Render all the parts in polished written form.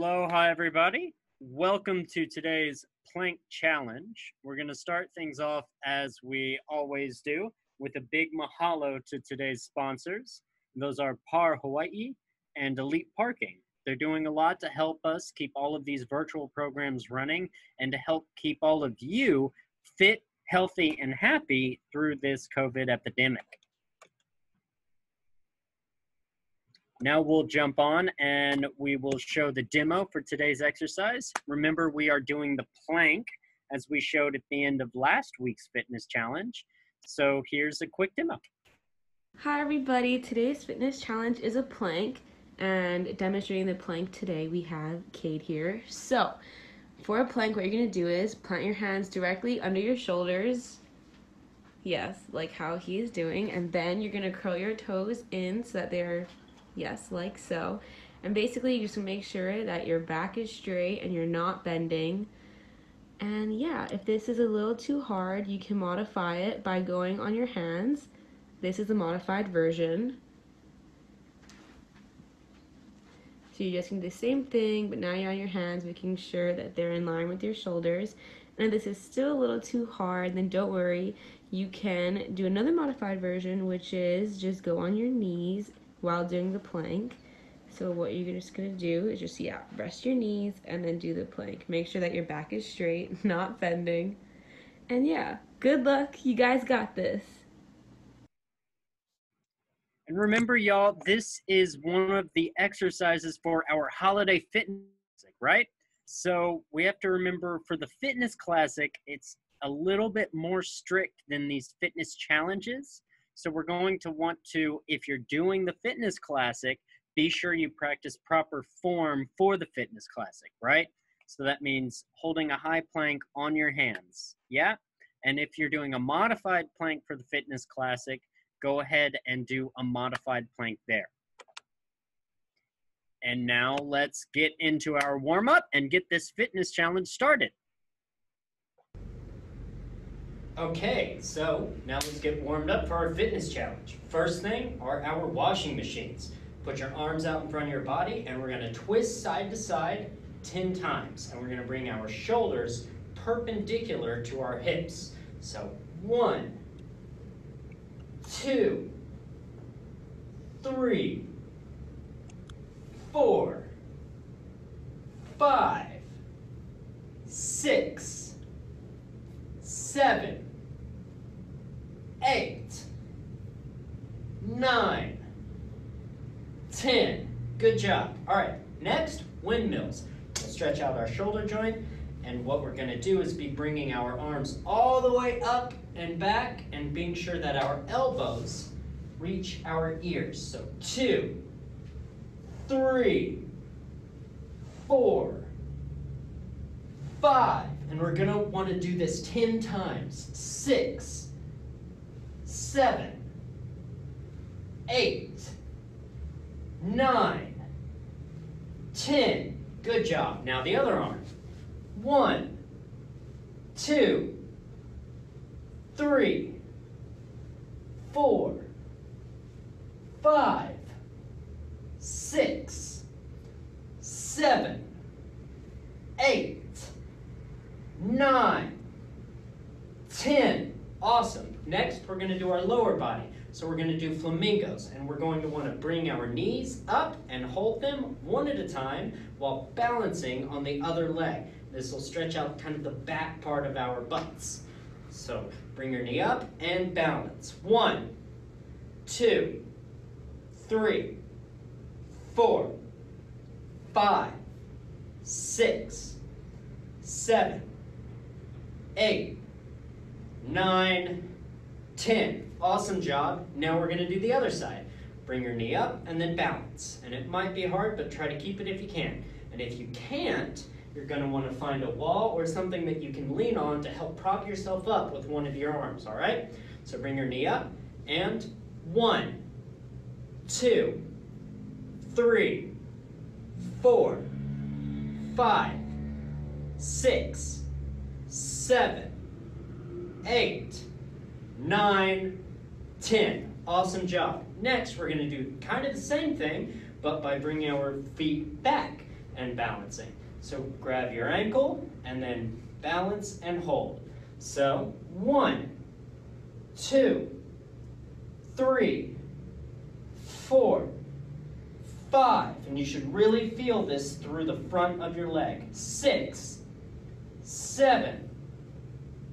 Aloha, everybody. Welcome to today's plank challenge. We're going to start things off as we always do with a big mahalo to today's sponsors. Those are Par Hawaii and Elite Parking. They're doing a lot to help us keep all of these virtual programs running and to help keep all of you fit, healthy, and happy through this COVID epidemic. Now we'll jump on and we will show the demo for today's exercise. Remember, we are doing the plank as we showed at the end of last week's fitness challenge. So here's a quick demo. Hi everybody, today's fitness challenge is a plank, and demonstrating the plank today we have Kate here. So for a plank, what you're going to do is plant your hands directly under your shoulders. Yes, like how he is doing, and then you're going to curl your toes in so that they're, yes, like so. And basically you just make sure that your back is straight and you're not bending. And yeah, if this is a little too hard, you can modify it by going on your hands. This is the modified version. So you're just going to do the same thing, but now you're on your hands, making sure that they're in line with your shoulders. And if this is still a little too hard, then don't worry. You can do another modified version, which is just go on your knees while doing the plank. So what you're just going to do is just, rest your knees and then do the plank. Make sure that your back is straight, not bending. And yeah, good luck. You guys got this. And remember, y'all, this is one of the exercises for our holiday fitness, right? So we have to remember for the fitness classic, it's a little bit more strict than these fitness challenges. So we're going to want to, if you're doing the fitness classic, be sure you practice proper form for the fitness classic, right? So that means holding a high plank on your hands, yeah? And if you're doing a modified plank for the fitness classic, go ahead and do a modified plank there. And now let's get into our warm-up and get this fitness challenge started. Okay, so now let's get warmed up for our fitness challenge. First thing are our washing machines. Put your arms out in front of your body and we're gonna twist side to side 10 times. And we're gonna bring our shoulders perpendicular to our hips. So 1, 2, 3, 4, 5, 6, 7, 8, 9, 10. Good job. All right, next, windmills. We'll stretch out our shoulder joint, and what we're going to do is be bringing our arms all the way up and back and being sure that our elbows reach our ears. So 2, 3, 4, 5, and we're going to want to do this 10 times. 6, 7, 8, 9, 10. Good job. Now the other arm. 1, 2, 3, 4, 5, 6, 7, 8, 9, 10. Awesome. Next, we're going to do our lower body. So we're going to do flamingos, and we're going to want to bring our knees up and hold them one at a time while balancing on the other leg. This will stretch out kind of the back part of our butts. So bring your knee up and balance. 1, 2, 3, 4, 5, 6, 7, 8, 9, 10. Awesome job. Now we're going to do the other side. Bring your knee up and then balance. And it might be hard, but try to keep it if you can. And if you can't, you're going to want to find a wall or something that you can lean on to help prop yourself up with one of your arms, all right? So bring your knee up and 1, 2, 3, 4, 5, 6, 7, 8, 9, 10. Awesome job. Next, we're going to do kind of the same thing, but by bringing our feet back. and balancing. So grab your ankle and then balance and hold. So 1, 2, 3, 4, 5, and you should really feel this through the front of your leg. 6, 7,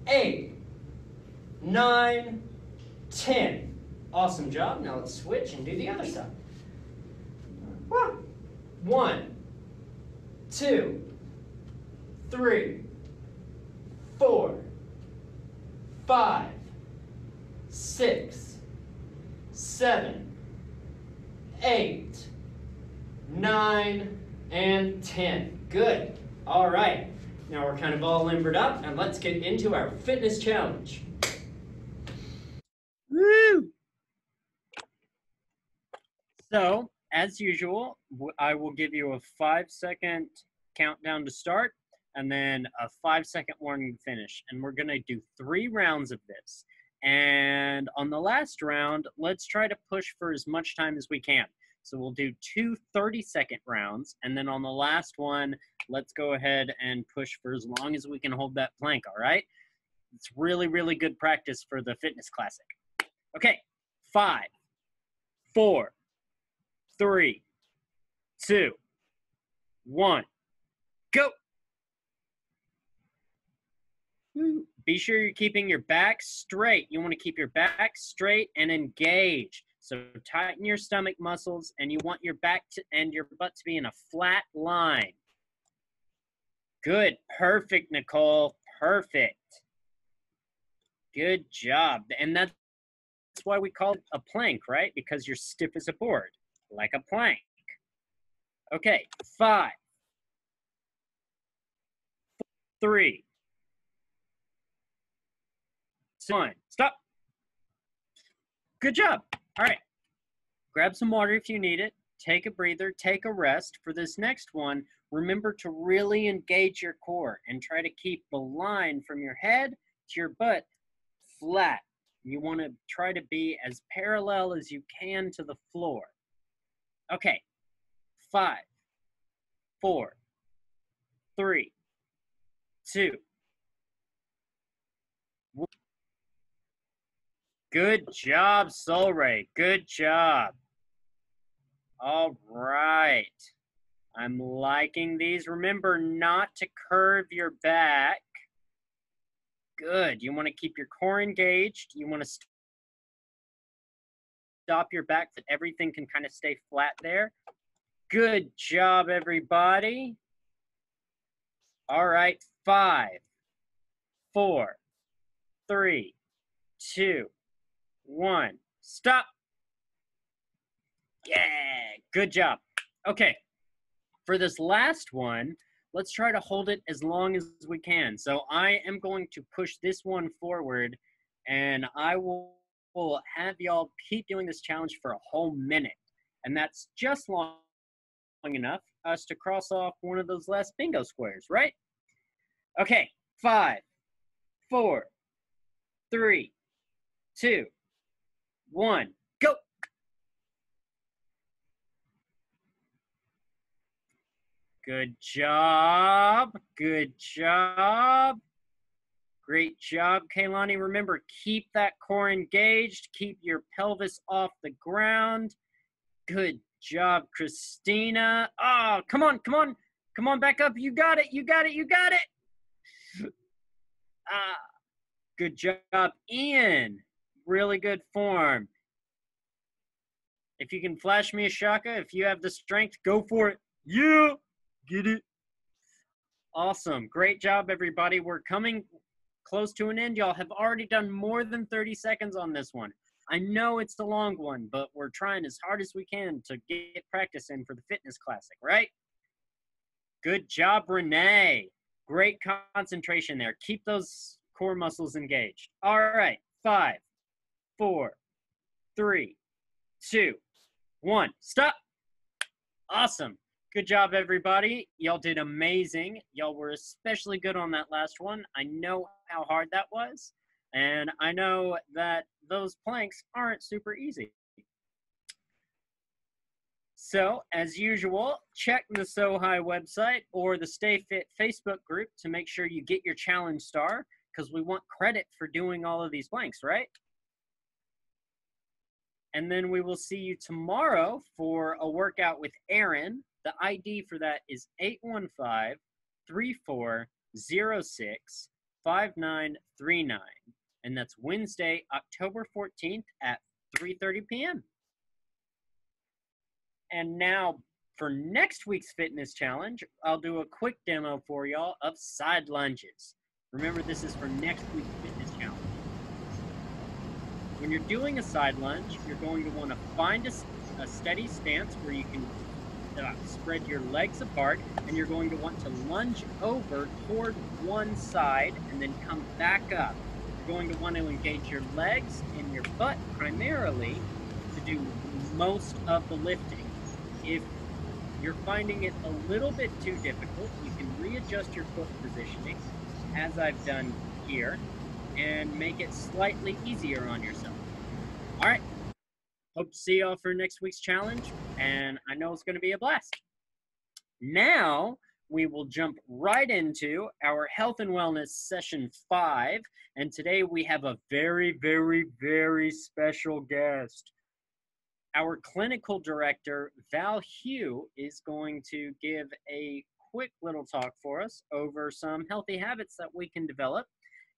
8, 9, 10. Awesome job. Now let's switch and do the other side. 1, 2, 3, 4, 5, 6, 7, 8, 9, and 10. Good. All right. Now we're kind of all limbered up, and let's get into our fitness challenge. Woo! So, as usual, I will give you a 5-second countdown to start, and then a 5-second warning to finish. And we're going to do 3 rounds of this. And on the last round, let's try to push for as much time as we can. So we'll do 2 30-second rounds, and then on the last one, let's go ahead and push for as long as we can hold that plank, all right? It's really, really good practice for the fitness classic. Okay, 5, 4, 3, 2, 1, go! Be sure you're keeping your back straight. You want to keep your back straight and engaged. So tighten your stomach muscles, and you want your back and your butt to be in a flat line. Good. Perfect, Nicole. Perfect. Good job. And that's why we call it a plank, right? Because you're stiff as a board, like a plank. Okay, 5, 3, 2, 1. Stop. Good job. All right. Grab some water if you need it. Take a breather. Take a rest. For this next one, remember to really engage your core and try to keep the line from your head to your butt flat. You want to try to be as parallel as you can to the floor. Okay. 5, 4, 3, 2. Good job, SOHI. Good job. All right. I'm liking these. Remember not to curve your back. Good. You want to keep your core engaged. You want to stop your back so that everything can kind of stay flat there. Good job, everybody. All right. 5, 4, 3, 2, 1. Stop. Yeah. Good job. Okay. For this last one, let's try to hold it as long as we can. So I am going to push this one forward, and I will have y'all keep doing this challenge for a whole minute. And that's just long enough for us to cross off one of those last bingo squares, right? Okay, 5, 4, 3, 2, 1, go. Good job. Good job. Great job, Kaylani. Remember, keep that core engaged. Keep your pelvis off the ground. Good job, Christina. Oh, come on, come on. Come on, back up. You got it. You got it. You got it. Good job, Ian. Really good form. If you can flash me a shaka, if you have the strength, go for it. Yeah. Get it? Awesome. Great job, everybody. We're coming close to an end. Y'all have already done more than 30 seconds on this one. I know it's a long one, but we're trying as hard as we can to get practice in for the fitness classic, right? Good job, Renee. Great concentration there. Keep those core muscles engaged. All right. 5, 4, 3, 2, 1. Stop. Awesome. Good job, everybody. Y'all did amazing. Y'all were especially good on that last one. I know how hard that was, and I know that those planks aren't super easy. So, as usual, check the SOHI website or the Stay Fit Facebook group to make sure you get your challenge star, because we want credit for doing all of these blanks, right? And then we will see you tomorrow for a workout with Aaron. The ID for that is 815-3406-5939. And that's Wednesday, October 14th at 3:30 p.m. And now for next week's fitness challenge, I'll do a quick demo for y'all of side lunges. Remember, this is for next week's fitness challenge. When you're doing a side lunge, you're going to want to find a steady stance where you can spread your legs apart, and you're going to want to lunge over toward one side and then come back up. You're going to want to engage your legs and your butt primarily to do most of the lifting. If you're finding it a little bit too difficult, you can readjust your foot positioning, as I've done here, and make it slightly easier on yourself. All right. Hope to see y'all for next week's challenge, and I know it's going to be a blast. Now, we will jump right into our health and wellness session 5, and today we have a very, very, very special guest. Our clinical director, Val Hugh, is going to give a quick little talk for us over some healthy habits that we can develop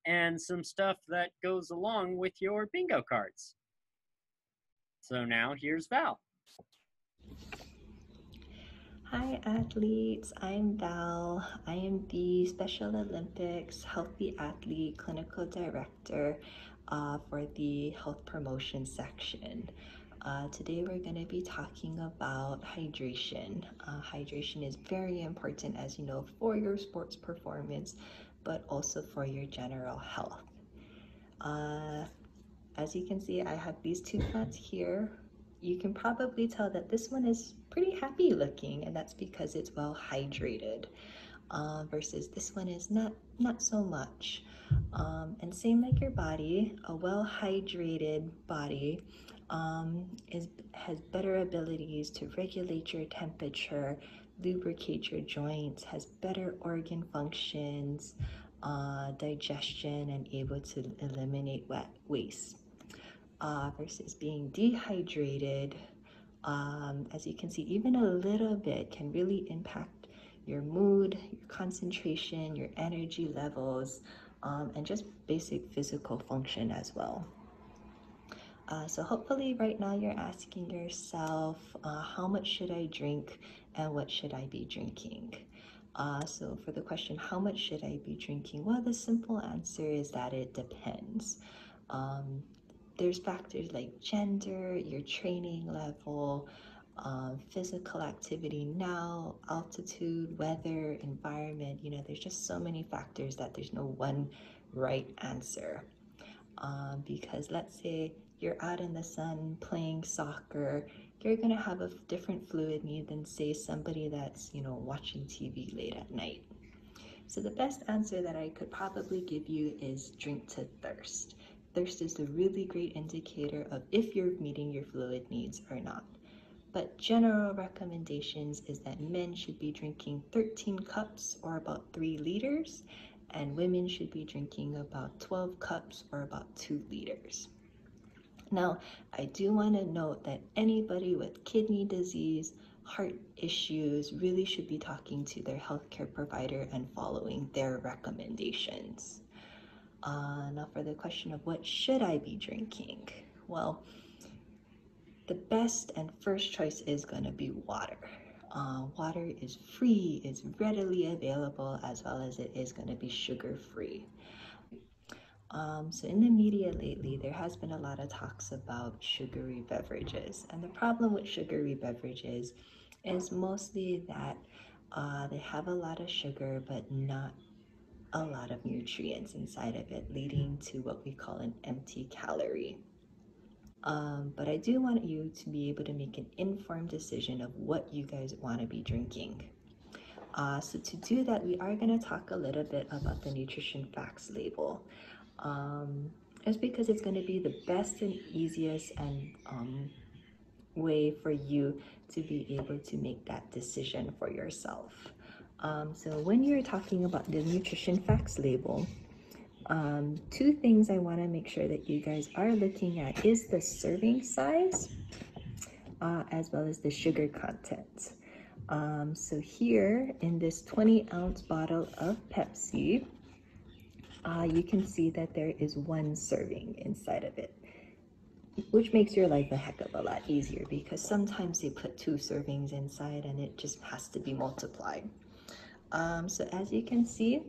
and some stuff that goes along with your bingo cards. So now here's Val. Hi athletes, I'm Val. I am the Special Olympics Healthy Athlete Clinical Director for the Health Promotion section. Today we're going to be talking about hydration. Hydration is very important, as you know, for your sports performance, but also for your general health. As you can see, I have these two plants here. You can probably tell that this one is pretty happy looking, and that's because it's well hydrated, versus this one is not so much. And same like your body, a well hydrated body has better abilities to regulate your temperature, lubricate your joints, has better organ functions, digestion, and able to eliminate waste. Versus being dehydrated, as you can see, even a little bit can really impact your mood, your concentration, your energy levels, and just basic physical function as well. So hopefully right now you're asking yourself, how much should I drink and what should I be drinking? So for the question, how much should I be drinking? Well, the simple answer is that it depends. There's factors like gender, your training level, physical activity now, altitude, weather, environment. You know, there's just so many factors that there's no one right answer. Because let's say you're out in the sun playing soccer, you're going to have a different fluid need than, say, somebody that's, you know, watching TV late at night. So the best answer that I could probably give you is drink to thirst. Thirst is a really great indicator of if you're meeting your fluid needs or not. But general recommendations is that men should be drinking 13 cups or about 3 liters, and women should be drinking about 12 cups or about 2 liters. Now, I do want to note that anybody with kidney disease, heart issues really should be talking to their healthcare provider and following their recommendations. Now for the question of what should I be drinking? Well, the best and first choice is going to be water. Water is free, it's readily available, as well as it is going to be sugar-free. So in the media lately, there has been a lot of talks about sugary beverages. And the problem with sugary beverages is mostly that they have a lot of sugar, but not a lot of nutrients inside of it, leading to what we call an empty calorie. But I do want you to be able to make an informed decision of what you guys want to be drinking. So to do that, we are going to talk a little bit about the nutrition facts label. It's because it's going to be the best and easiest and way for you to be able to make that decision for yourself. So when you're talking about the nutrition facts label, two things I want to make sure that you guys are looking at is the serving size as well as the sugar content. So here in this 20-ounce bottle of Pepsi, you can see that there is one serving inside of it, which makes your life a heck of a lot easier because sometimes they put 2 servings inside and it just has to be multiplied. So as you can see,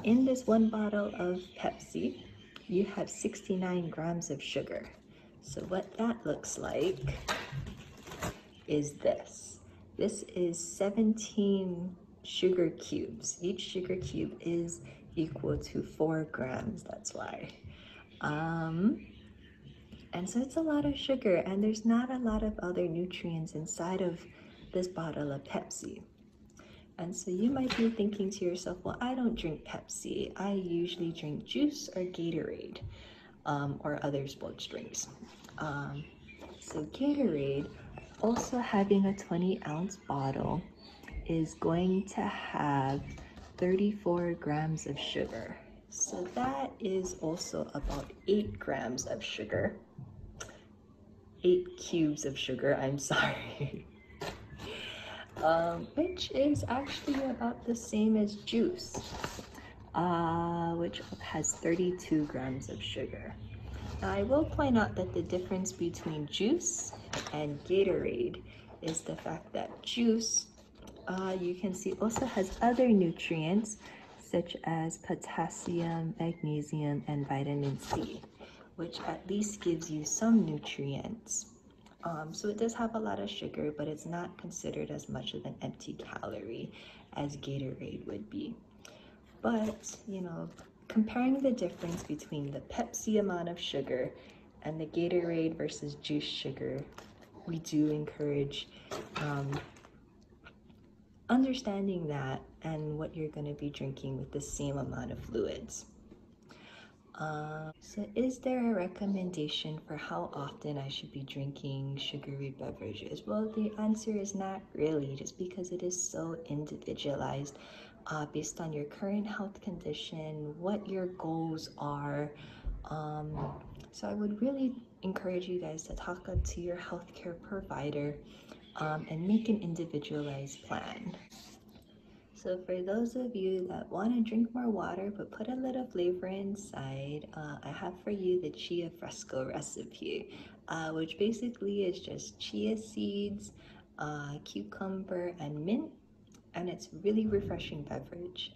in this one bottle of Pepsi, you have 69 grams of sugar. So what that looks like is this. This is 17 sugar cubes. Each sugar cube is equal to 4 grams, that's why. And so it's a lot of sugar, and there's not a lot of other nutrients inside of this bottle of Pepsi. And so you might be thinking to yourself, well, I don't drink Pepsi. I usually drink juice or Gatorade or other sports drinks. So Gatorade, also having a 20-ounce bottle, is going to have 34 grams of sugar. So that is also about 8 grams of sugar. 8 cubes of sugar, I'm sorry. Which is actually about the same as juice, which has 32 grams of sugar. Now, I will point out that the difference between juice and Gatorade is the fact that juice, you can see, also has other nutrients such as potassium, magnesium, and vitamin C, which at least gives you some nutrients. So it does have a lot of sugar, but it's not considered as much of an empty calorie as Gatorade would be. But, you know, comparing the difference between the Pepsi amount of sugar and the Gatorade versus juice sugar, we do encourage understanding that and what you're going to be drinking with the same amount of fluids. So is there a recommendation for how often I should be drinking sugary beverages? Well, the answer is not really, just because it is so individualized based on your current health condition, what your goals are. So I would really encourage you guys to talk to your healthcare provider and make an individualized plan. So for those of you that want to drink more water but put a little flavor inside, I have for you the Chia Fresco recipe, which basically is just chia seeds, cucumber, and mint, and it's really refreshing beverage.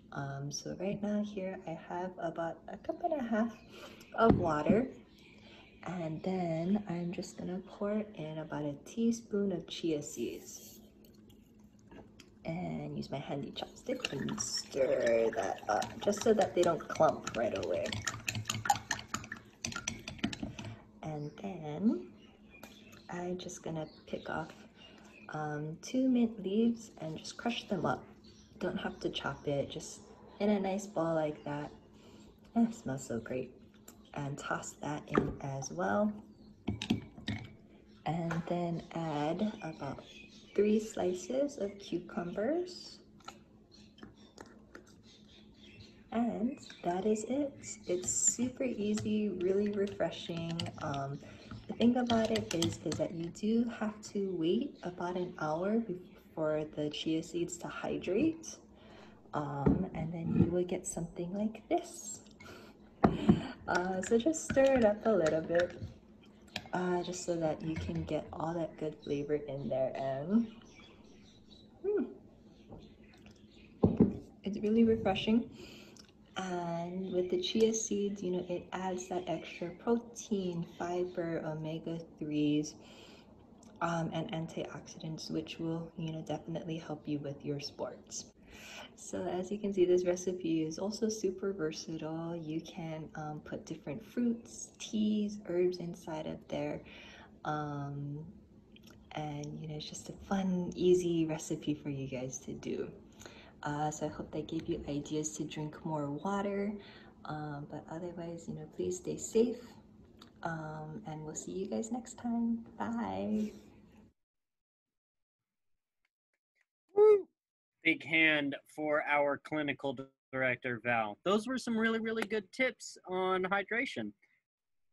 So right now here I have about a cup and a half of water, and then I'm just gonna pour in about a teaspoon of chia seeds and use my handy chopstick and stir that up just so that they don't clump right away. And then I'm just gonna pick off 2 mint leaves and just crush them up. Don't have to chop it, just in a nice ball like that. It smells so great. And toss that in as well. And then add about 3 slices of cucumbers. And that is it. It's super easy, really refreshing. The thing about it is that you do have to wait about an hour for the chia seeds to hydrate. And then you will get something like this. So just stir it up a little bit, just so that you can get all that good flavor in there. And it's really refreshing. And with the chia seeds, you know, it adds that extra protein, fiber, omega-3s, and antioxidants, which will, you know, definitely help you with your sports. So as you can see, this recipe is also super versatile. You can put different fruits, teas, herbs inside of there. And, you know, it's just a fun, easy recipe for you guys to do. So I hope that gave you ideas to drink more water. But otherwise, you know, please stay safe. And we'll see you guys next time. Bye. big hand for our clinical director, Val. Those were some really, really good tips on hydration.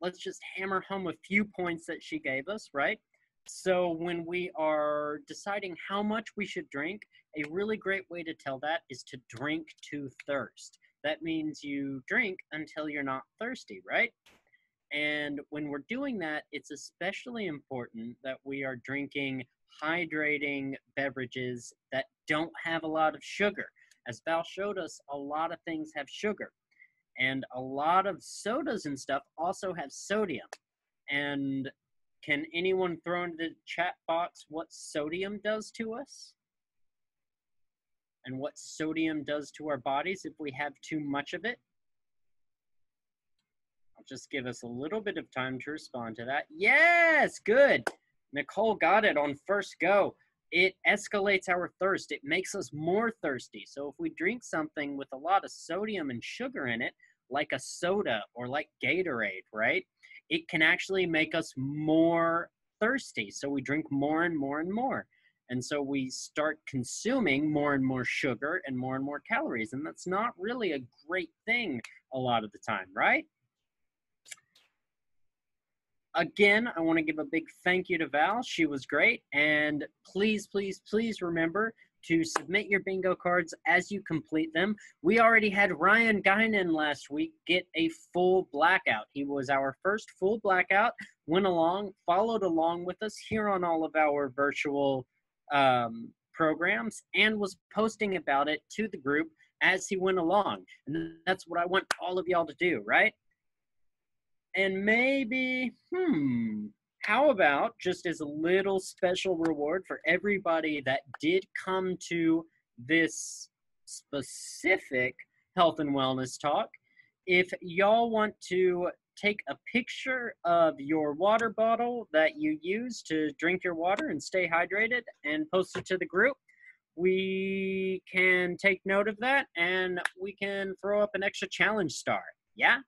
Let's just hammer home a few points that she gave us, right? So when we are deciding how much we should drink, a really great way to tell that is to drink to thirst. That means you drink until you're not thirsty, right? And when we're doing that, it's especially important that we are drinking hydrating beverages that don't have a lot of sugar. As Val showed us, a lot of things have sugar. And a lot of sodas and stuff also have sodium. And can anyone throw into the chat box what sodium does to us? And what sodium does to our bodies if we have too much of it? I'll just give us a little bit of time to respond to that. Yes, good. Nicole got it on first go. It escalates our thirst. It makes us more thirsty. So if we drink something with a lot of sodium and sugar in it, like a soda or like Gatorade, right? It can actually make us more thirsty. So we drink more and more and more. And so we start consuming more and more sugar and more calories. And that's not really a great thing a lot of the time, right? Again, I want to give a big thank you to Val. She was great. And please, please, please remember to submit your bingo cards as you complete them. We already had Ryan Guinan last week get a full blackout. He was our first full blackout, went along, followed along with us here on all of our virtual programs, and was posting about it to the group as he went along. And that's what I want all of y'all to do, right? And maybe, how about just as a little special reward for everybody that did come to this specific health and wellness talk, if y'all want to take a picture of your water bottle that you use to drink your water and stay hydrated and post it to the group, we can take note of that and we can throw up an extra challenge star. Yeah?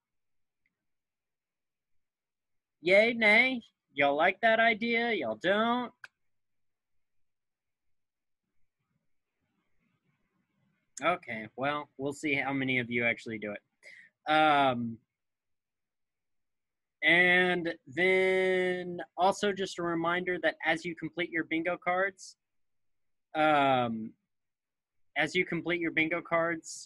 Yay, nay? Y'all like that idea? Y'all don't? Okay, well, we'll see how many of you actually do it. And then also just a reminder that as you complete your bingo cards,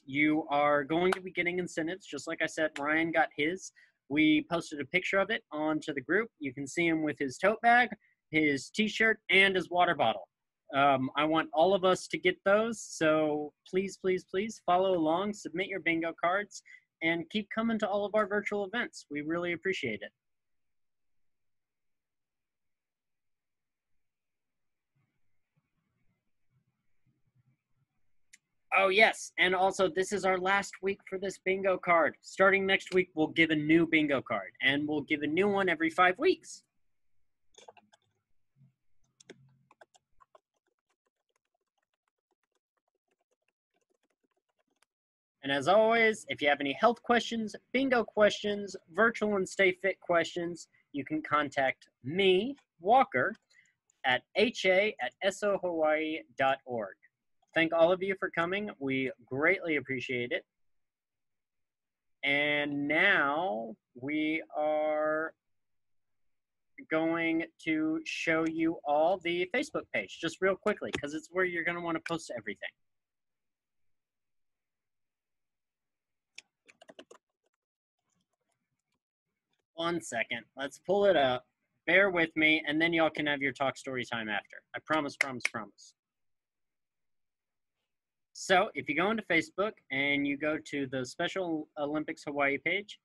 you are going to be getting incentives. Just like I said, Ryan got his. We posted a picture of it onto the group. You can see him with his tote bag, his t-shirt, and his water bottle. I want all of us to get those. So please, please, please follow along, submit your bingo cards, and keep coming to all of our virtual events. We really appreciate it. Oh, yes. And also, this is our last week for this bingo card. Starting next week, we'll give a new bingo card, and we'll give a new one every 5 weeks. And as always, if you have any health questions, bingo questions, virtual and stay fit questions, you can contact me, Walker, at ha@sohawaii.org. Thank all of you for coming. We greatly appreciate it. And now we are going to show you all the Facebook page, just real quickly, because it's where you're going to want to post everything. One second. Let's pull it up. Bear with me, and then y'all can have your talk story time after. I promise, promise, promise. So if you go into Facebook and you go to the Special Olympics Hawaii page,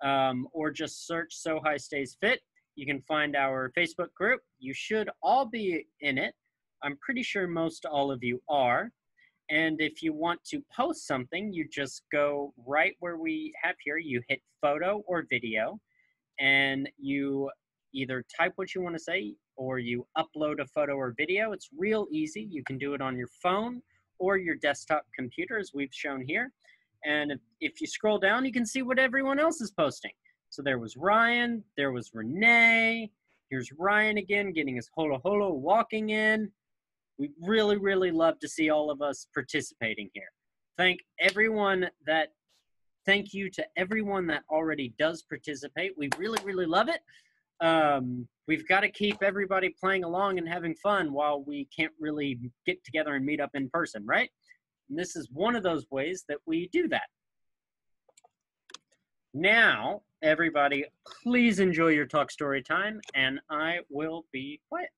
or just search SOHI Stays Fit, you can find our Facebook group. You should all be in it. I'm pretty sure most all of you are. And if you want to post something, you just go right where we have here. You hit photo or video, and you either type what you want to say or you upload a photo or video. It's real easy. You can do it on your phone or your desktop computer, as we've shown here. And if you scroll down, you can see what everyone else is posting. So there was Ryan, there was Renee, here's Ryan again getting his holo holo walking in. We really, really love to see all of us participating here. Thank you to everyone that already does participate. We really, really love it. We've got to keep everybody playing along and having fun while we can't really get together and meet up in person, right? And this is one of those ways that we do that. Now, everybody, please enjoy your talk story time, and I will be quiet.